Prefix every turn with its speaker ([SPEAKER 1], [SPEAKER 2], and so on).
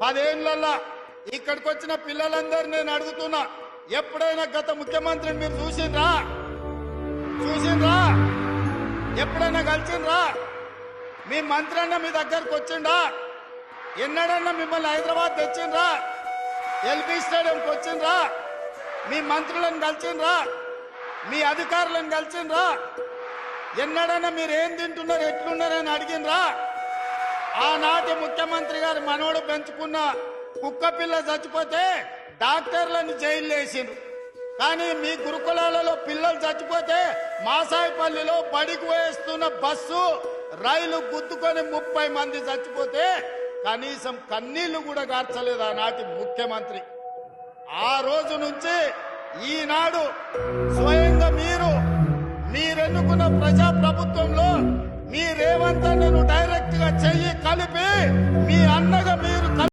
[SPEAKER 1] 10 ఏళ్లలో ఇక్కడికి వచ్చిన పిల్లలందరూ నేను అడుగుతున్నా, ఎప్పుడైనా గత ముఖ్యమంత్రిని మీరు చూసిండ్రా? ఎప్పుడైనా కలిసిండ్రా? మీ మంత్రి అన్న మీ దగ్గరకు వచ్చిండా? ఎన్నడన్నా మిమ్మల్ని హైదరాబాద్ తెచ్చిండ్రా? ఎల్బీ స్టేడియంకి వచ్చిండ్రా? మీ మంత్రులను కలిసిండ్రా? మీ అధికారులను కలిసిండ్రా? ఎన్నడన్నా మీరు ఏం తింటున్నారు, ఎట్లున్నారని అడిగినరా? ఆనాటి ముఖ్యమంత్రి గారు మనోడు పెంచుకున్న కుక్క పిల్ల చచ్చిపోతే డాక్టర్లను జైలు వేసిండ్రు. కానీ మీ గురుకులాలలో పిల్లలు చచ్చిపోతే మాసాయిపల్లిలో బడికి వేస్తున్న బస్సు రైలు గుద్దుకొని 30 మంది చచ్చిపోతే కనీసం కన్నీళ్లు కూడా గార్చలేదు ఆనాటి ముఖ్యమంత్రి. ఆ రోజు నుంచి ఈనాడు స్వయంగా మీరెన్నుకున్న ప్రజాప్రభుత్వంలో మీ రేవంత్ అన్నను డైరెక్ట్ గా చెయ్యి కలిపి మీ అన్నగా మీరు